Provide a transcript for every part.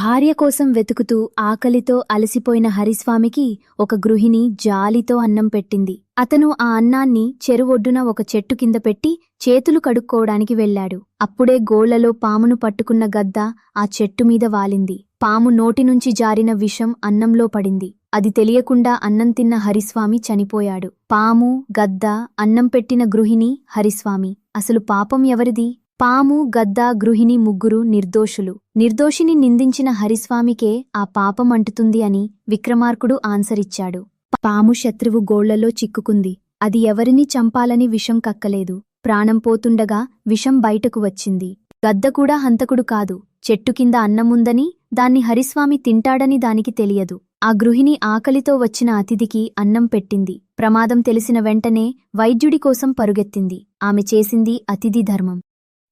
భార్య కోసం వెతుకుతూ ఆకలితో అలసిపోయిన హరిస్వామికి ఒక గృహిణి జాలితో అన్నం పెట్టింది. అతను ఆ అన్నాన్ని చెరువొడ్డున ఒక చెట్టు కింద పెట్టి చేతులు కడుక్కోవడానికి వెళ్లాడు. అప్పుడే గోళ్లలో పామును పట్టుకున్న గద్ద ఆ చెట్టుమీద వాలింది. పాము నోటినుంచి జారిన విషం అన్నంలో పడింది. అది తెలియకుండా అన్నం తిన్న హరిస్వామి చనిపోయాడు. పాము, గద్ద, అన్నం పెట్టిన గృహిణి, హరిస్వామి. అసలు పాపం ఎవరిది? పాము, గద్ద, గృహిణి ముగ్గురు నిర్దోషులు. నిర్దోషిని నిందించిన హరిస్వామికే ఆ పాపం అంటుతుంది అని విక్రమార్కుడు ఆన్సరిచ్చాడు. పాము శత్రువు గోళ్లలో చిక్కుకుంది. అది ఎవరిని చంపాలని విషం కక్కలేదు. ప్రాణం పోతుండగా విషం బయటకు వచ్చింది. గద్ద కూడా హంతకుడు కాదు. చెట్టు కింద అన్నముందని, దాన్ని హరిస్వామి తింటాడని దానికి తెలియదు. ఆ గృహిణి ఆకలితో వచ్చిన అతిథికి అన్నం పెట్టింది. ప్రమాదం తెలిసిన వెంటనే వైద్యుడి కోసం పరుగెత్తింది. ఆమె చేసింది అతిథి ధర్మం.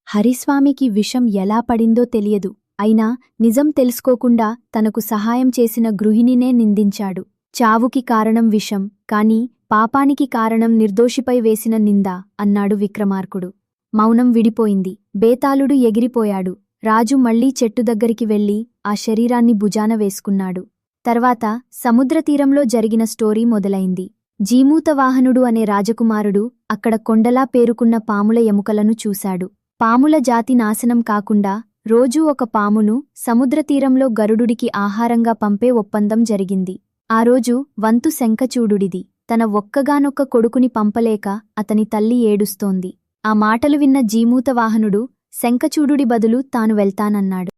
హరిస్వామికి విషం ఎలా పడిందో తెలియదు. అయినా నిజం తెలుసుకోకుండా తనకు సహాయం చేసిన గృహిణినే నిందించాడు. చావుకి కారణం విషం, కాని పాపానికి కారణం నిర్దోషిపై వేసిన నింద అన్నాడు విక్రమార్కుడు. మౌనం విడిపోయింది. బేతాళుడు ఎగిరిపోయాడు. రాజు మళ్లీ చెట్టు దగ్గరికి వెళ్లి ఆ శరీరాన్ని భుజాన వేసుకున్నాడు. తర్వాత సముద్రతీరంలో జరిగిన స్టోరీ మొదలైంది. జీమూతవాహనుడు అనే రాజకుమారుడు అక్కడ కొండలా పేరుకున్న పాముల ఎముకలను చూశాడు. పాముల జాతి నాశనం కాకుండా రోజూ ఒక పామును సముద్రతీరంలో గరుడుడికి ఆహారంగా పంపే ఒప్పందం జరిగింది. ఆ రోజు వంతు శంఖచూడుడిది. తన ఒక్కగానొక్క కొడుకుని పంపలేక అతని తల్లి ఏడుస్తోంది. ఆ మాటలు విన్న జీమూతవాహనుడు శంఖచూడుడి బదులు తాను వెళ్తానన్నాడు.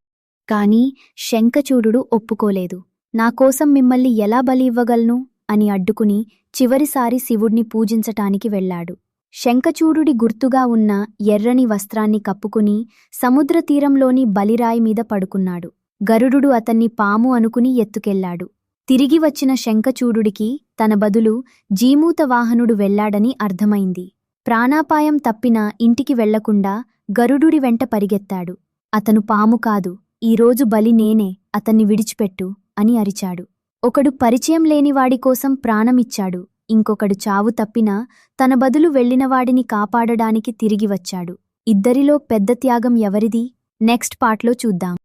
కాని శంఖచూడుడు ఒప్పుకోలేదు. నాకోసం మిమ్మల్ని ఎలా బలి ఇవ్వగలను అని అడ్డుకుని చివరిసారి శివుణ్ణి పూజించటానికి వెళ్లాడు. శంఖచూడుడి గుర్తుగా ఉన్న ఎర్రని వస్త్రాన్ని కప్పుకుని సముద్రతీరంలోని బలిరాయి మీద పడుకున్నాడు. గరుడు అతన్ని పాము అనుకుని ఎత్తుకెళ్లాడు. తిరిగి వచ్చిన శంఖచూడుడికి తన బదులు జీమూతవాహనుడు వెళ్లాడని అర్థమైంది. ప్రాణాపాయం తప్పినా ఇంటికి వెళ్లకుండా గరుడుడి వెంట పరిగెత్తాడు. అతను పాము కాదు, ఈరోజు బలి నేనే, అతన్ని విడిచిపెట్టు అని అరిచాడు. ఒకడు పరిచయం లేనివాడికోసం ప్రాణమిచ్చాడు. ఇంకొకడు చావు తప్పినా తన బదులు వెళ్లినవాడిని కాపాడడానికి తిరిగి వచ్చాడు. ఇద్దరిలో పెద్ద త్యాగం ఎవరిది? నెక్స్ట్ పార్ట్లో చూద్దాం.